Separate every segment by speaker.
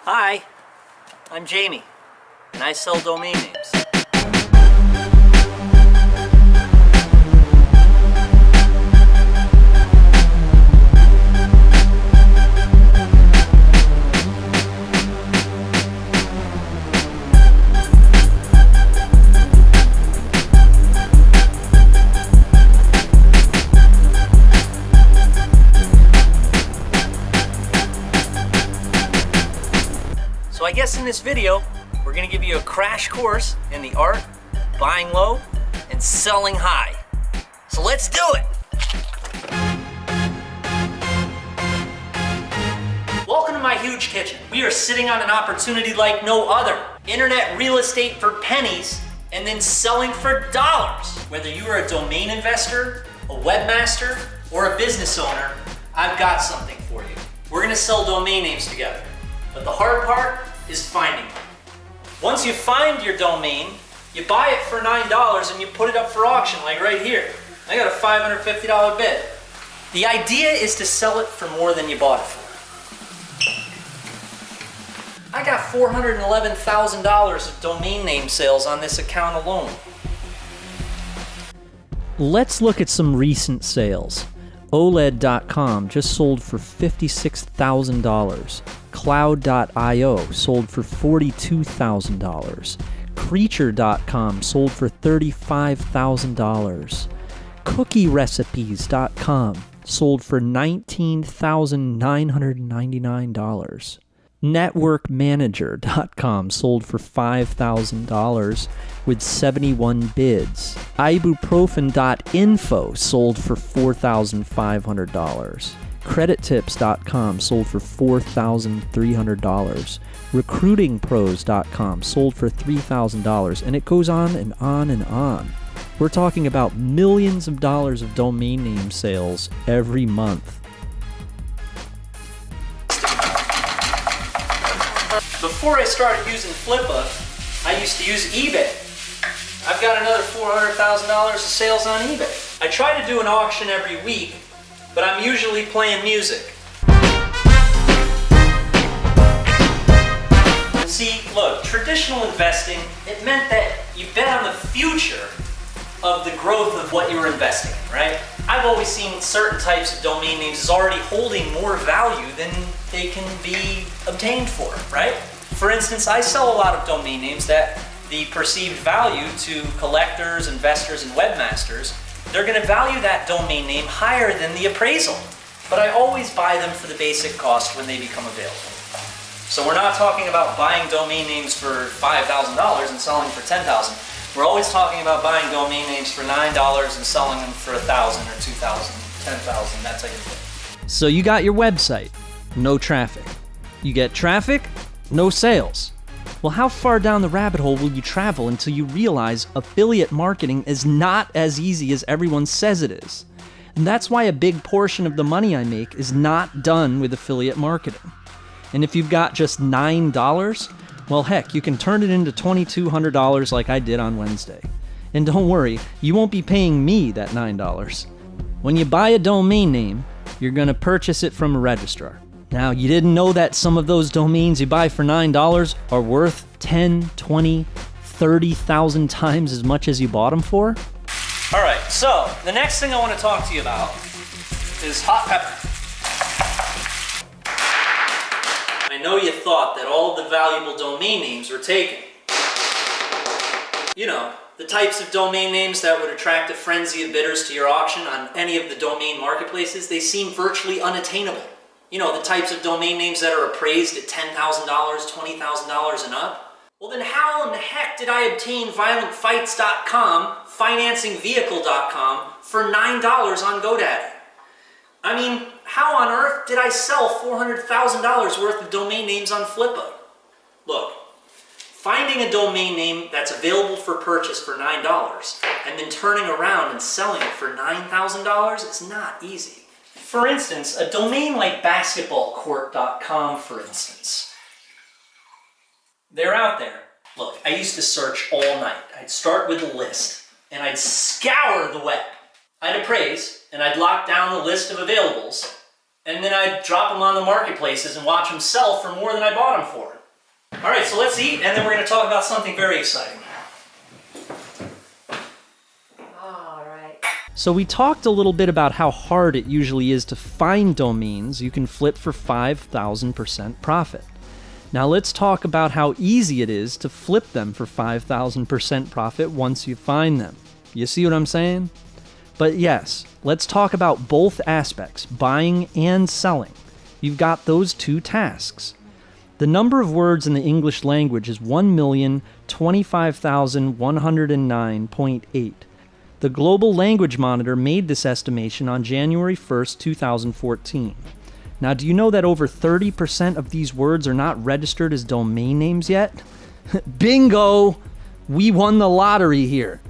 Speaker 1: Hi, I'm Jamie, and I sell domain names. So I guess in this video, we're gonna give you a crash course in the art of buying low and selling high. So let's do it. Welcome to my huge kitchen. We are sitting on an opportunity like no other. Internet real estate for pennies and then selling for dollars. Whether you are a domain investor, a webmaster, or a business owner, I've got something for you. We're gonna sell domain names together. But the hard part is finding them. Once you find your domain, you buy it for $9 and you put it up for auction, like right here. I got a $550 bid. The idea is to sell it for more than you bought it for. I got $411,000 of domain name sales on this account alone.
Speaker 2: Let's look at some recent sales. OLED.com just sold for $56,000. Cloud.io sold for $42,000. Creature.com sold for $35,000. CookieRecipes.com sold for $19,999. NetworkManager.com sold for $5,000 with 71 bids. Ibuprofen.info sold for $4,500. CreditTips.com sold for $4,300. RecruitingPros.com sold for $3,000, and it goes on and on and on. We're talking about millions of dollars of domain name sales every month.
Speaker 1: Before I started using Flippa, I used to use eBay. I've got another $400,000 of sales on eBay. I try to do an auction every week, but I'm usually playing music. See, look, traditional investing, it meant that you bet on the future of the growth of what you were investing in, right? I've always seen certain types of domain names as already holding more value than they can be obtained for, right? For instance, I sell a lot of domain names that the perceived value to collectors, investors, and webmasters, they're going to value that domain name higher than the appraisal. But I always buy them for the basic cost when they become available. So we're not talking about buying domain names for $5,000 and selling for $10,000. We're always talking about buying domain names for $9 and selling them for $1,000 or $2,000, $10,000, that type of thing.
Speaker 2: So you got your website, no traffic. You get traffic, no sales. Well, how far down the rabbit hole will you travel until you realize affiliate marketing is not as easy as everyone says it is? And that's why a big portion of the money I make is not done with affiliate marketing. And if you've got just $9, well, heck, you can turn it into $2,200 like I did on Wednesday. And don't worry, you won't be paying me that $9. When you buy a domain name, you're going to purchase it from a registrar. Now, you didn't know that some of those domains you buy for $9 are worth 10, 20, 30,000 times as much as you bought them for?
Speaker 1: All right, so the next thing I want to talk to you about is hot pepper. I know you thought that all of the valuable domain names were taken. You know, the types of domain names that would attract a frenzy of bidders to your auction on any of the domain marketplaces, they seem virtually unattainable. You know, the types of domain names that are appraised at $10,000, $20,000 and up. Well, then how in the heck did I obtain violentfights.com, financingvehicle.com for $9 on GoDaddy? I mean, how on earth did I sell $400,000 worth of domain names on Flippa? Look, finding a domain name that's available for purchase for $9 and then turning around and selling it for $9,000 is not easy. For instance, a domain like basketballcourt.com, for instance. They're out there. Look, I used to search all night. I'd start with a list, and I'd scour the web. I'd appraise, and I'd lock down the list of availables, and then I'd drop them on the marketplaces and watch them sell for more than I bought them for. All right, so let's eat, and then we're going to talk about something very exciting.
Speaker 3: All right.
Speaker 2: So we talked a little bit about how hard it usually is to find domains you can flip for 5,000% profit. Now let's talk about how easy it is to flip them for 5,000% profit once you find them. You see what I'm saying? But yes, let's talk about both aspects, buying and selling. You've got those two tasks. The number of words in the English language is 1,025,109.8. The Global Language Monitor made this estimation on January 1st, 2014. Now, do you know that over 30% of these words are not registered as domain names yet? Bingo! We won the lottery here.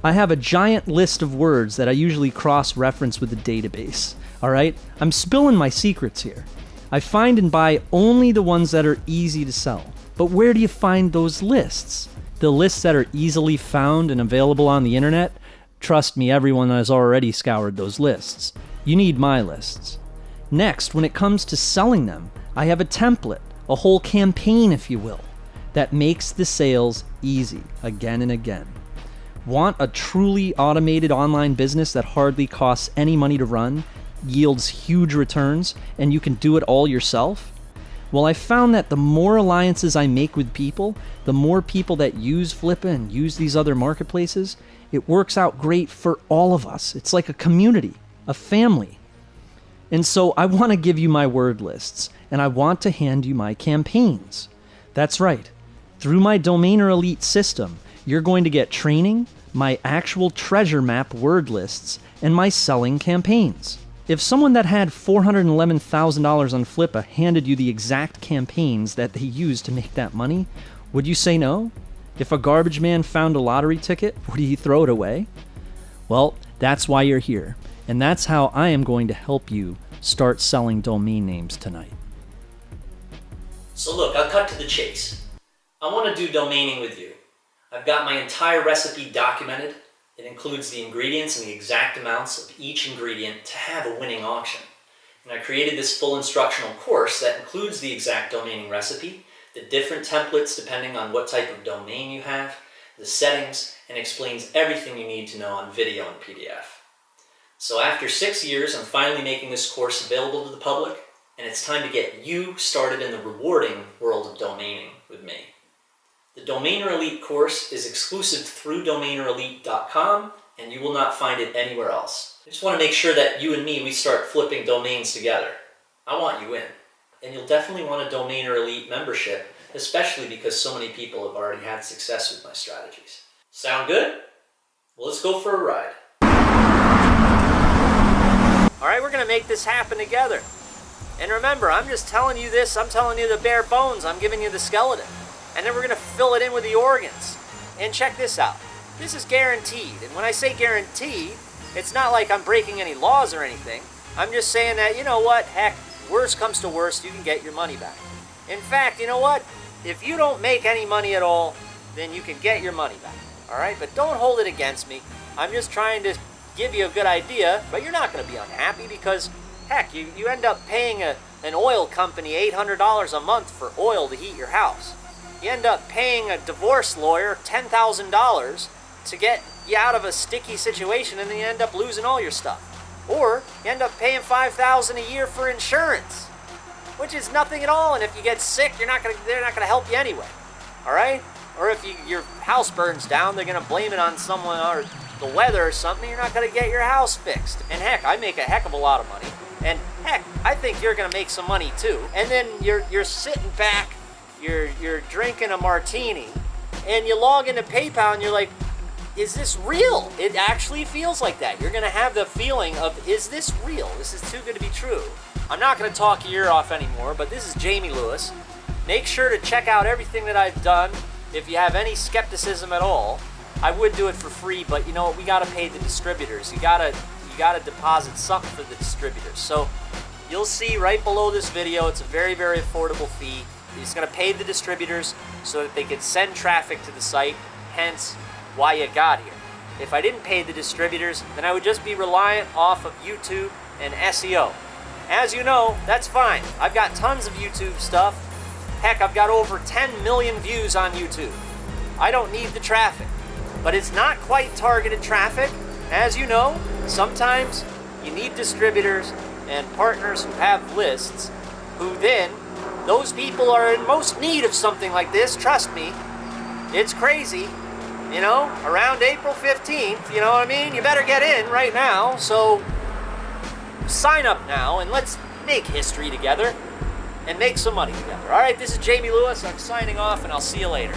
Speaker 2: I have a giant list of words that I usually cross-reference with the database. All right? I'm spilling my secrets here. I find and buy only the ones that are easy to sell. But where do you find those lists? The lists that are easily found and available on the internet? Trust me, everyone has already scoured those lists. You need my lists. Next, when it comes to selling them, I have a template, a whole campaign, if you will, that makes the sales easy again and again. Want a truly automated online business that hardly costs any money to run, yields huge returns, and you can do it all yourself? Well, I found that the more alliances I make with people, the more people that use Flippa and use these other marketplaces, it works out great for all of us. It's like a community, a family. And so I want to give you my word lists, and I want to hand you my campaigns. That's right. Through my Domainer Elite system, you're going to get training, my actual treasure map word lists, and my selling campaigns. If someone that had $411,000 on Flippa handed you the exact campaigns that they used to make that money, would you say no? If a garbage man found a lottery ticket, would he throw it away? Well, that's why you're here, and that's how I am going to help you start selling domain names tonight.
Speaker 1: So look, I'll cut to the chase. I want to do domaining with you. I've got my entire recipe documented. It includes the ingredients and the exact amounts of each ingredient to have a winning auction. And I created this full instructional course that includes the exact domaining recipe, the different templates depending on what type of domain you have, the settings, and explains everything you need to know on video and PDF. So after 6 years, I'm finally making this course available to the public, and it's time to get you started in the rewarding world of domaining with me. The Domainer Elite course is exclusive through domainerelite.com, and you will not find it anywhere else. I just want to make sure that you and me, we start flipping domains together. I want you in. And you'll definitely want a Domainer Elite membership, especially because so many people have already had success with my strategies. Sound good? Well, let's go for a ride. All right, we're going to make this happen together. And remember, I'm just telling you this, I'm telling you the bare bones, I'm giving you the skeleton. And then we're going to fill it in with the organs. And check this out. This is guaranteed. And when I say guaranteed, it's not like I'm breaking any laws or anything. I'm just saying that, you know what, heck, worst comes to worst, you can get your money back. In fact, you know what? If you don't make any money at all, then you can get your money back. All right? But don't hold it against me. I'm just trying to give you a good idea, but you're not going to be unhappy because, heck, you end up paying an oil company $800 a month for oil to heat your house. You end up paying a divorce lawyer $10,000 to get you out of a sticky situation, and then you end up losing all your stuff. Or you end up paying $5,000 a year for insurance, which is nothing at all. And if you get sick, they're not gonna help you anyway. All right? Or if your house burns down, they're gonna blame it on someone or the weather or something. You're not gonna get your house fixed. And heck, I make a heck of a lot of money. And heck, I think you're gonna make some money too. And then you're sitting back. You're drinking a martini, and you log into PayPal, and you're like, is this real? It actually feels like that. You're going to have the feeling of, is this real? This is too good to be true. I'm not going to talk your ear off anymore, but this is Jamie Lewis. Make sure to check out everything that I've done. If you have any skepticism at all, I would do it for free, but you know what? We got to pay the distributors. You got to deposit something for the distributors. So you'll see right below this video, it's a very, very affordable fee. You're just going to pay the distributors so that they can send traffic to the site, hence why you got here. If I didn't pay the distributors, then I would just be reliant off of YouTube and SEO. As you know, that's fine. I've got tons of YouTube stuff, Heck, I've got over 10 million views on YouTube. I don't need the traffic. But it's not quite targeted traffic. As you know, sometimes you need distributors and partners who have lists, who then, those people are in most need of something like this. Trust me, it's crazy. You know, around April 15th, you know what I mean? You better get in right now. So sign up now and let's make history together and make some money together. All right, this is Jamie Lewis. I'm signing off and I'll see you later.